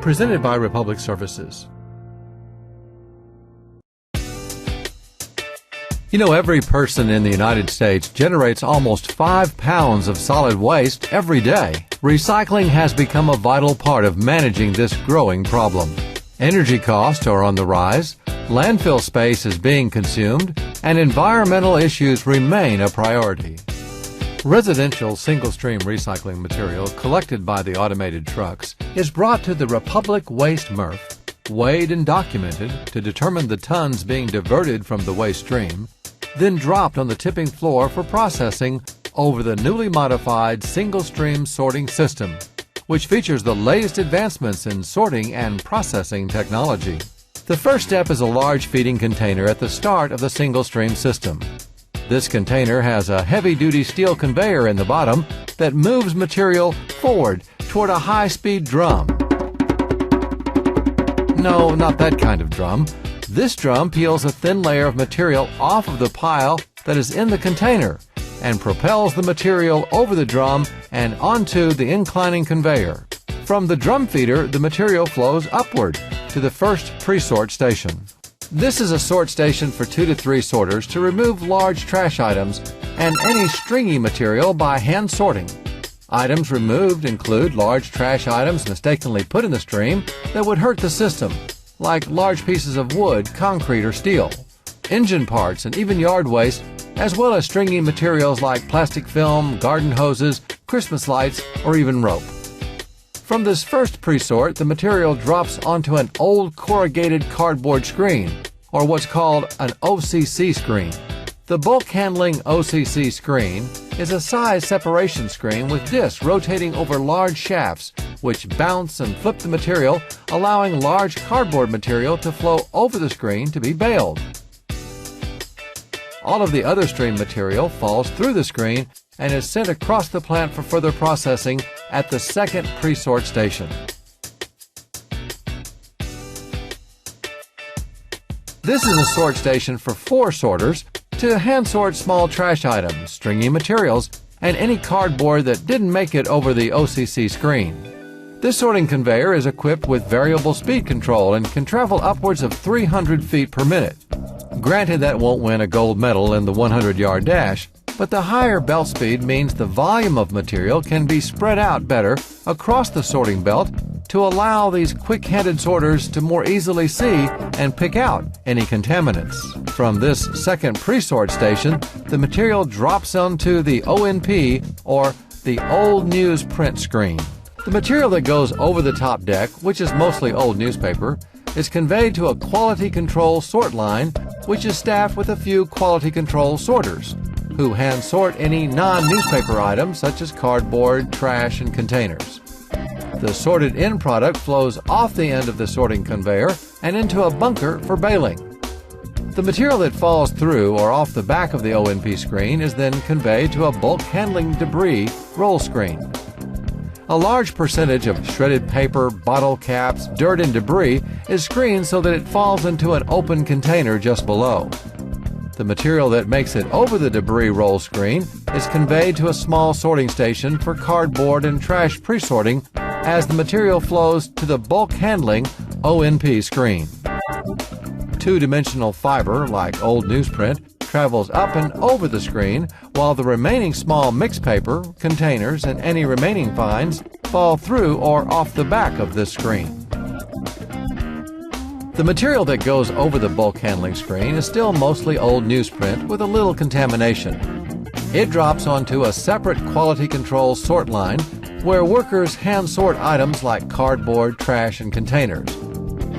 presented by Republic Services. You know, every person in the United States generates almost 5 pounds of solid waste every day. Recycling has become a vital part of managing this growing problem. Energy costs are on the rise, landfill space is being consumed, and environmental issues remain a priority. Residential single-stream recycling material collected by the automated trucks is brought to the Republic Waste Merf, weighed and documented to determine the tons being diverted from the waste stream, then dropped on the tipping floor for processing over the newly modified single-stream sorting system, which features the latest advancements in sorting and processing technology. The first step is a large feeding container at the start of the single-stream system. This container has a heavy-duty steel conveyor in the bottom that moves material forward toward a high-speed drum. No, not that kind of drum. This drum peels a thin layer of material off of the pile that is in the container and propels the material over the drum and onto the inclining conveyor. From the drum feeder, the material flows upward to the first pre-sort station. This is a sort station for 2 to 3 sorters to remove large trash items and any stringy material by hand sorting. Items removed include large trash items mistakenly put in the stream that would hurt the system, like large pieces of wood, concrete, or steel, engine parts, and even yard waste, as well as stringy materials like plastic film, garden hoses, Christmas lights, or even rope. From this first pre-sort, the material drops onto an old corrugated cardboard screen, or what's called an OCC screen. The bulk handling OCC screen is a size separation screen with discs rotating over large shafts, which bounce and flip the material, allowing large cardboard material to flow over the screen to be baled. All of the other stream material falls through the screen and is sent across the plant for further processing at the second pre-sort station. This is a sort station for 4 sorters to hand sort small trash items, stringy materials, and any cardboard that didn't make it over the OCC screen. This sorting conveyor is equipped with variable speed control and can travel upwards of 300 feet per minute. Granted, that won't win a gold medal in the 100-yard dash, but the higher belt speed means the volume of material can be spread out better across the sorting belt to allow these quick-handed sorters to more easily see and pick out any contaminants. From this second pre-sort station, the material drops onto the ONP, or the old news print screen. The material that goes over the top deck, which is mostly old newspaper, is conveyed to a quality control sort line, which is staffed with a few quality control sorters, who hand sort any non-newspaper items such as cardboard, trash, and containers. The sorted end product flows off the end of the sorting conveyor and into a bunker for baling. The material that falls through or off the back of the ONP screen is then conveyed to a bulk handling debris roll screen. A large percentage of shredded paper, bottle caps, dirt, and debris is screened so that it falls into an open container just below. The material that makes it over the debris roll screen is conveyed to a small sorting station for cardboard and trash pre-sorting as the material flows to the bulk handling ONP screen. Two-dimensional fiber, like old newsprint, travels up and over the screen, while the remaining small mixed paper, containers, and any remaining fines fall through or off the back of this screen. The material that goes over the bulk handling screen is still mostly old newsprint with a little contamination. It drops onto a separate quality control sort line where workers hand sort items like cardboard, trash, and containers.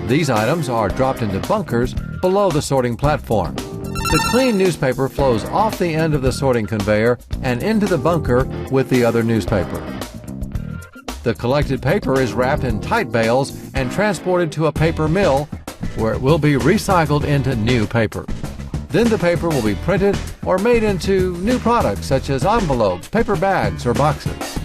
These items are dropped into bunkers below the sorting platform. The clean newspaper flows off the end of the sorting conveyor and into the bunker with the other newspaper. The collected paper is wrapped in tight bales and transported to a paper mill where it will be recycled into new paper. Then the paper will be printed or made into new products such as envelopes, paper bags, or boxes.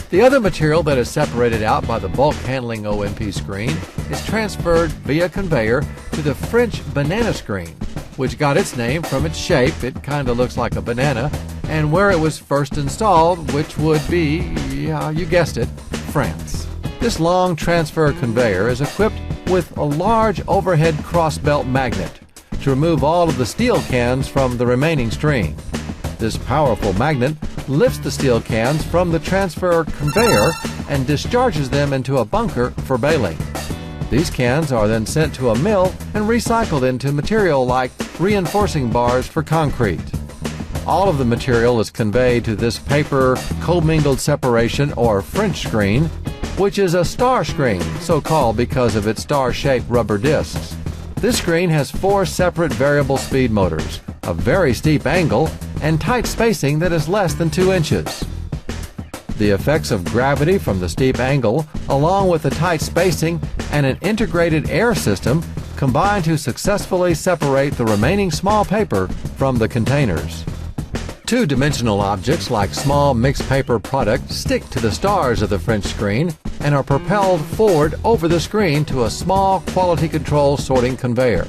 The other material that is separated out by the bulk handling ONP screen is transferred via conveyor to the French banana screen, which got its name from its shape. It kind of looks like a banana, and where it was first installed, which would be, you guessed it, France. This long transfer conveyor is equipped with a large overhead cross-belt magnet to remove all of the steel cans from the remaining stream. This powerful magnet lifts the steel cans from the transfer conveyor and discharges them into a bunker for baling. These cans are then sent to a mill and recycled into material like reinforcing bars for concrete. All of the material is conveyed to this paper commingled separation or French screen, which is a star screen, so called because of its star-shaped rubber discs. This screen has 4 separate variable speed motors, a very steep angle, and tight spacing that is less than 2 inches. The effects of gravity from the steep angle, along with the tight spacing and an integrated air system, combine to successfully separate the remaining small paper from the containers. Two-dimensional objects like small mixed paper products stick to the stars of the French screen and are propelled forward over the screen to a small quality control sorting conveyor.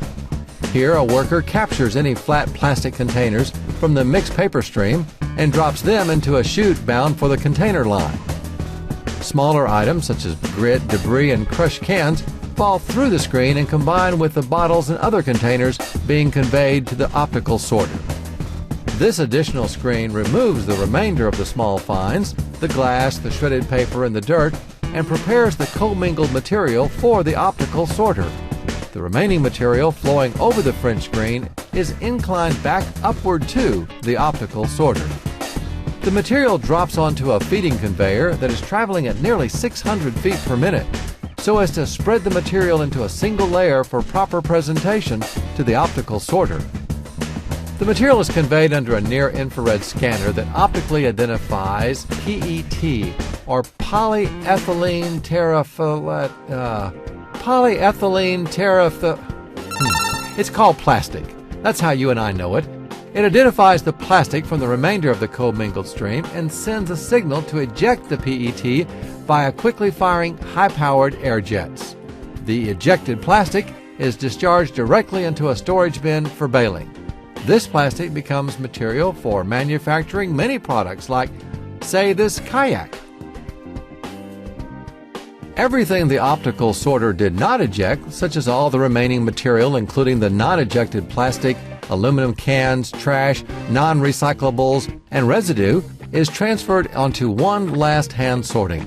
Here, a worker captures any flat plastic containers from the mixed paper stream and drops them into a chute bound for the container line. Smaller items such as grit, debris, and crushed cans fall through the screen and combine with the bottles and other containers being conveyed to the optical sorter. This additional screen removes the remainder of the small fines, the glass, the shredded paper, and the dirt, and prepares the commingled material for the optical sorter. The remaining material flowing over the French screen is inclined back upward to the optical sorter. The material drops onto a feeding conveyor that is traveling at nearly 600 feet per minute, so as to spread the material into a single layer for proper presentation to the optical sorter. The material is conveyed under a near-infrared scanner that optically identifies PET, or polyethylene It's called plastic. That's how you and I know it. It identifies the plastic from the remainder of the commingled stream and sends a signal to eject the PET via quickly firing high-powered air jets. The ejected plastic is discharged directly into a storage bin for baling. This plastic becomes material for manufacturing many products like, say, this kayak. Everything the optical sorter did not eject, such as all the remaining material including the non-ejected plastic, aluminum cans, trash, non-recyclables, and residue, is transferred onto one last hand sorting.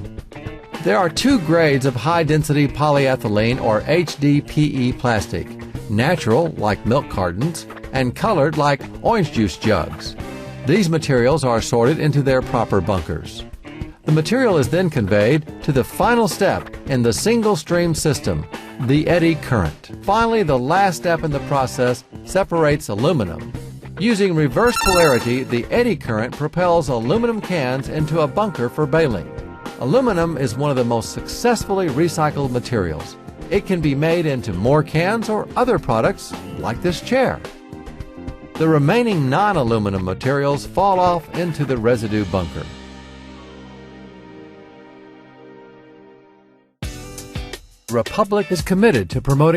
There are 2 grades of high-density polyethylene or HDPE plastic: natural, like milk cartons, and colored, like orange juice jugs. These materials are sorted into their proper bunkers. The material is then conveyed to the final step in the single-stream system, the eddy current. Finally, the last step in the process separates aluminum. Using reverse polarity, the eddy current propels aluminum cans into a bunker for baling. Aluminum is one of the most successfully recycled materials. It can be made into more cans or other products, like this chair. The remaining non-aluminum materials fall off into the residue bunker. Republic is committed to promoting